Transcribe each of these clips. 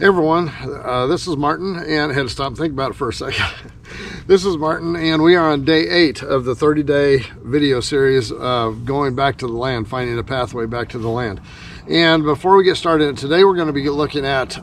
Hey everyone, this is Martin, and I had to stop and think about it for a second. This is Martin, and we are on day 8 of the 30-day video series of going back to the land, finding a pathway back to the land. And before we get started today, we're going to be looking at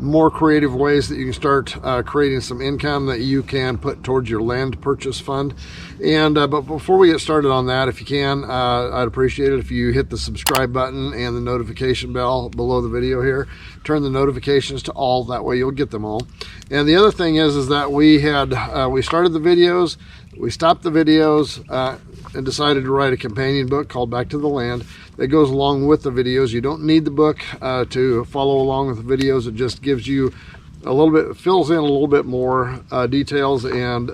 more creative ways that you can start creating some income that you can put towards your land purchase fund. And but before we get started on that, if you can, I'd appreciate it if you hit the subscribe button and the notification bell below the video here. Turn the notifications to all, that way you'll get them all. And the other thing is that we started the videos, we stopped the videos, and decided to write a companion book called Back to the Land that goes along with the videos. You don't need the book to follow along with the videos. It just gives you a little bit, fills in a little bit more details, and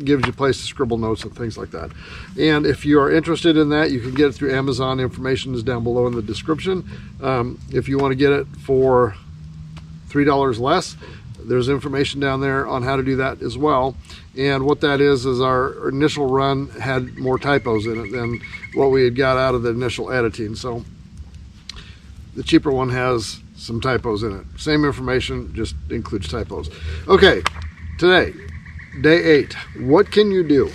gives you a place to scribble notes and things like that. And if you are interested in that, you can get it through Amazon. Information is down below in the description. If you want to get it for $3 less, there's information down there on how to do that as well. And what that is our initial run had more typos in it than what we had got out of the initial editing. So the cheaper one has some typos in it. Same information, just includes typos. Okay, today, day 8, what can you do?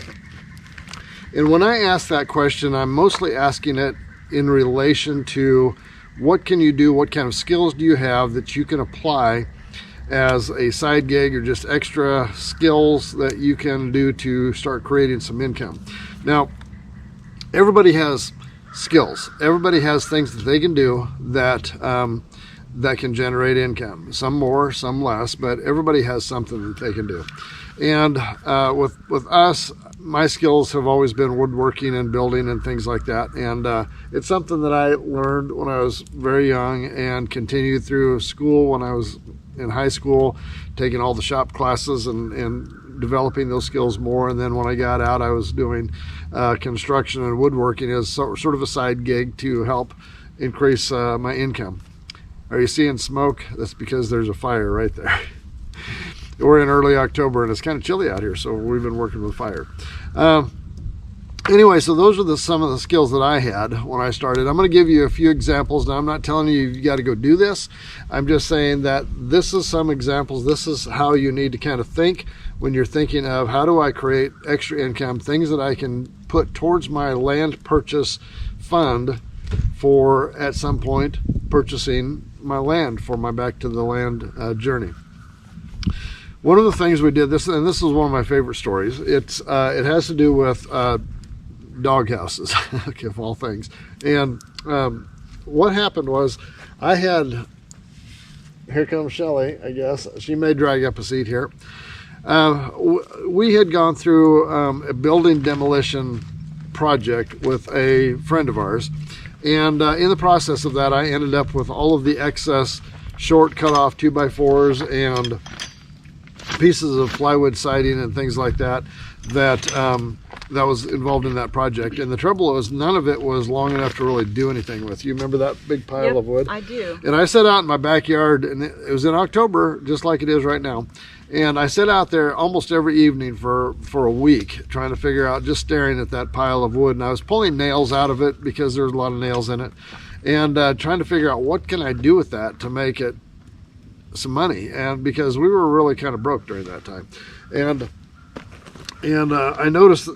And when I ask that question, I'm mostly asking it in relation to what can you do, what kind of skills do you have that you can apply as a side gig, or just extra skills that you can do to start creating some income. Now, everybody has skills. Everybody has things that they can do that that can generate income. Some more, some less, but everybody has something that they can do. And with us, my skills have always been woodworking and building and things like that. And it's something that I learned when I was very young and continued through school when I was in high school, taking all the shop classes and developing those skills more. And then when I got out, I was doing construction and woodworking as sort of a side gig to help increase my income. Are you seeing smoke? That's because there's a fire right there. We're in early October and it's kind of chilly out here, so we've been working with fire. Anyway, so those are some of the skills that I had when I started. I'm going to give you a few examples. Now, I'm not telling you got to go do this. I'm just saying that this is some examples. This is how you need to kind of think when you're thinking of how do I create extra income, things that I can put towards my land purchase fund for at some point purchasing my land for my back to the land journey. One of the things we did, this is one of my favorite stories. It has to do with dog houses, okay, of all things. And what happened was here comes Shelley, I guess. She may drag up a seat here. We had gone through a building demolition project with a friend of ours. And in the process of that, I ended up with all of the excess short cut off 2x4s and pieces of plywood siding and things like that that was involved in that project. And the trouble was, none of it was long enough to really do anything with. You remember that big pile of wood? I do. And I sat out in my backyard, and it was in October, just like it is right now. And I sat out there almost every evening for a week, trying to figure out, just staring at that pile of wood. And I was pulling nails out of it because there's a lot of nails in it, and trying to figure out what can I do with that to make it some money. And because we were really kind of broke during that time. And I noticed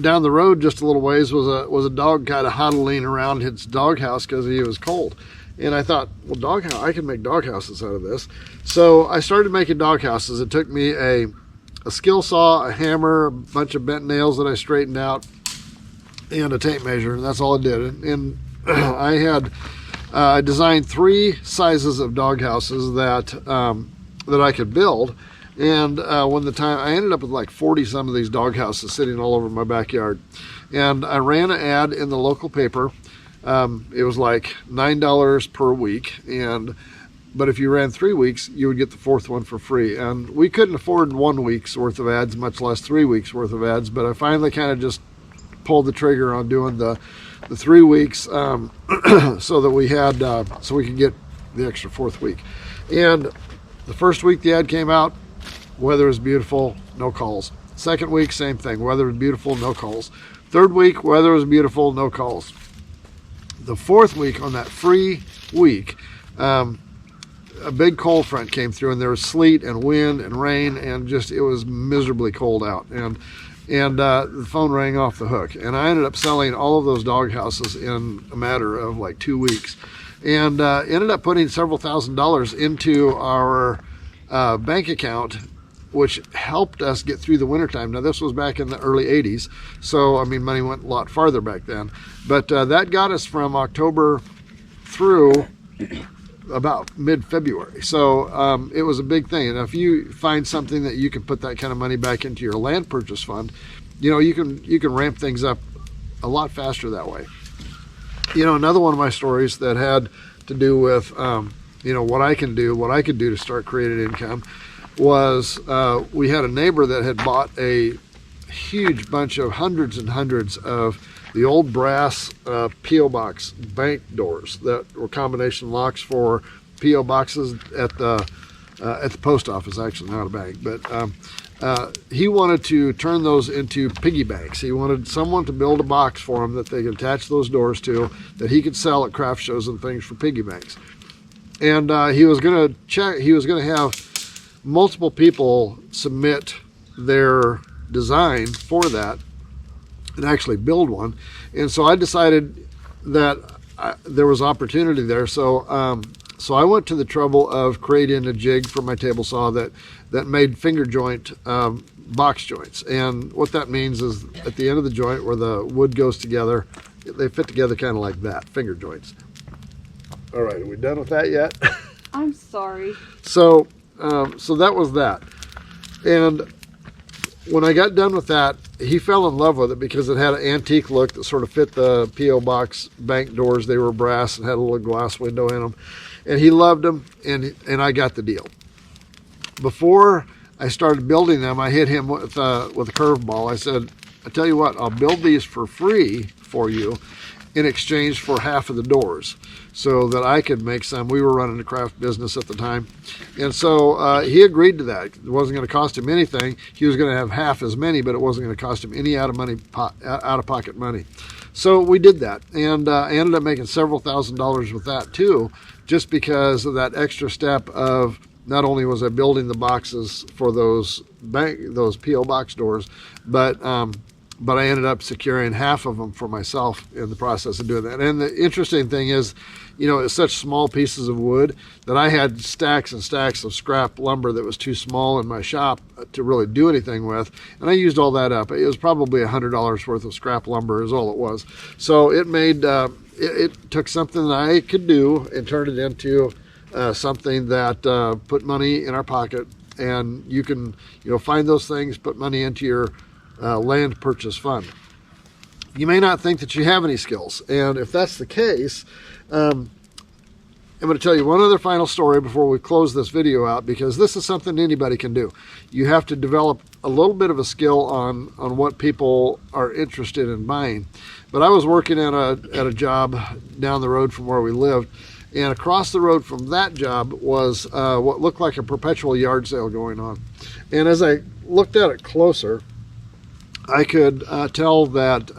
down the road just a little ways was a dog kind of huddling around his doghouse because he was cold. And I thought, well, I can make dog houses out of this. So I started making dog houses. It took me a skill saw, a hammer, a bunch of bent nails that I straightened out, and a tape measure, and that's all I did. And I designed 3 sizes of dog houses that I could build. And when the time, I ended up with like 40 some of these dog houses sitting all over my backyard. And I ran an ad in the local paper. It was like $9 per week, but if you ran 3 weeks, you would get the 4th one for free. And we couldn't afford 1 week's worth of ads, much less 3 weeks worth of ads. But I finally kind of just pulled the trigger on doing the 3 weeks so that we had so we could get the extra 4th week. And the first week the ad came out, weather was beautiful, no calls. Second week, same thing, weather was beautiful, no calls. Third week, weather was beautiful, no calls. The 4th week, on that free week, a big cold front came through, and there was sleet and wind and rain, and just it was miserably cold out. And the phone rang off the hook, and I ended up selling all of those dog houses in a matter of like 2 weeks, and ended up putting several $1,000s into our bank account, which helped us get through the wintertime. Now, this was back in the early 80s, so I mean, money went a lot farther back then, but that got us from October through about mid-February. So it was a big thing. And if you find something that you can put that kind of money back into your land purchase fund, you can ramp things up a lot faster that way. Another one of my stories that had to do with what I could do to start creating income was we had a neighbor that had bought a huge bunch of hundreds and hundreds of the old brass P.O. box bank doors that were combination locks for P.O. boxes at the post office, actually, not a bank. But he wanted to turn those into piggy banks. He wanted someone to build a box for him that they could attach those doors to, that he could sell at craft shows and things for piggy banks. And he was going to have multiple people submit their design for that and actually build one. And so I decided that there was opportunity there. So I went to the trouble of creating a jig for my table saw that made finger joint box joints. And what that means is at the end of the joint where the wood goes together, they fit together kind of like that, finger joints. All right, are we done with that yet? I'm sorry. So that was that. And when I got done with that, he fell in love with it because it had an antique look that sort of fit the P.O. box bank doors. They were brass and had a little glass window in them. And he loved them, and I got the deal. Before I started building them, I hit him with a curveball. I said, I tell you what, I'll build these for free for you in exchange for half of the doors so that I could make some. We were running a craft business at the time. And so he agreed to that. It wasn't going to cost him anything. He was going to have half as many, but it wasn't going to cost him any out-of-pocket money. So we did that, and I ended up making several $1,000s with that too, just because of that extra step of not only was I building the boxes for those P.O. box doors, but I ended up securing half of them for myself in the process of doing that. And the interesting thing is, it's such small pieces of wood that I had stacks and stacks of scrap lumber that was too small in my shop to really do anything with. And I used all that up. It was probably $100 worth of scrap lumber is all it was. So it made, it took something that I could do and turned it into something that put money in our pocket. And you can, find those things, put money into your land purchase fund. You may not think that you have any skills, and if that's the case, I'm going to tell you one other final story before we close this video out, because this is something anybody can do. You have to develop a little bit of a skill on what people are interested in buying. But I was working at a job down the road from where we lived, and across the road from that job was what looked like a perpetual yard sale going on. And as I looked at it closer, I could tell that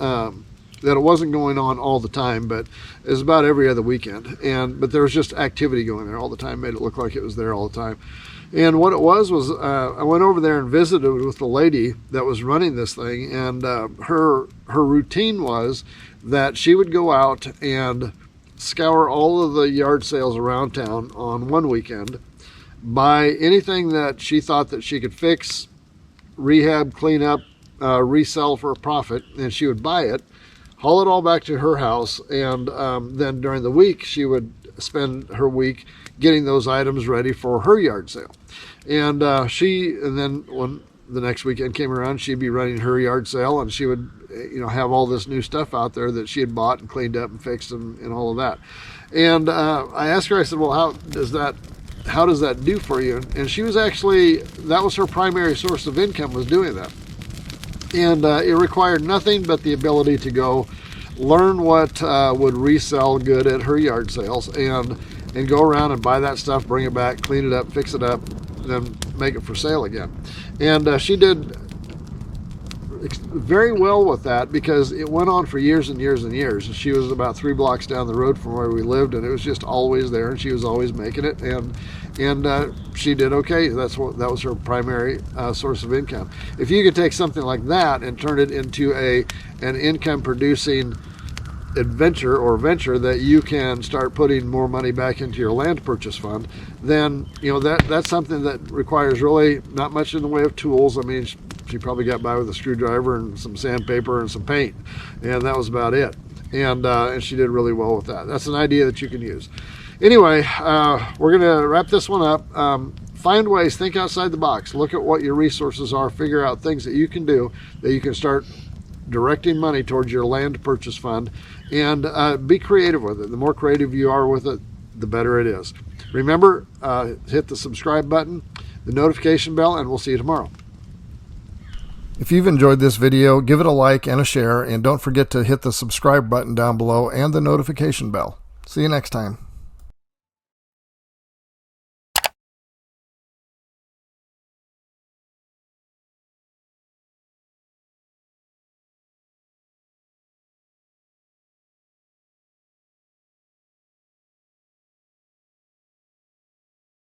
it wasn't going on all the time, but it was about every other weekend. But there was just activity going there all the time, made it look like it was there all the time. And what it was I went over there and visited with the lady that was running this thing, and her routine was that she would go out and scour all of the yard sales around town on one weekend, buy anything that she thought that she could fix, rehab, clean up, resell for a profit, and she would buy it, haul it all back to her house, and then during the week she would spend her week getting those items ready for her yard sale. And then when the next weekend came around, she'd be running her yard sale, and she would have all this new stuff out there that she had bought and cleaned up and fixed and all of that. And I asked her, I said, well, how does that do for you? And she was actually, that was her primary source of income, was doing that. And it required nothing but the ability to go learn what would resell good at her yard sales and go around and buy that stuff, bring it back, clean it up, fix it up, then make it for sale again. And she did very well with that because it went on for years and years and years. She was about 3 blocks down the road from where we lived, and it was just always there, and she was always making it, and she did okay. That was her primary source of income. If you could take something like that and turn it into an income producing adventure or venture that you can start putting more money back into your land purchase fund, then that's something that requires really not much in the way of tools. I mean, she probably got by with a screwdriver and some sandpaper and some paint, and that was about it. And she did really well with that. That's an idea that you can use. Anyway, we're gonna wrap this one up. Find ways, think outside the box, look at what your resources are, figure out things that you can do that you can start directing money towards your land purchase fund, and be creative with it. The more creative you are with it, the better it is. Remember, hit the subscribe button, the notification bell, and we'll see you tomorrow. If you've enjoyed this video, give it a like and a share, and don't forget to hit the subscribe button down below and the notification bell. See you next time.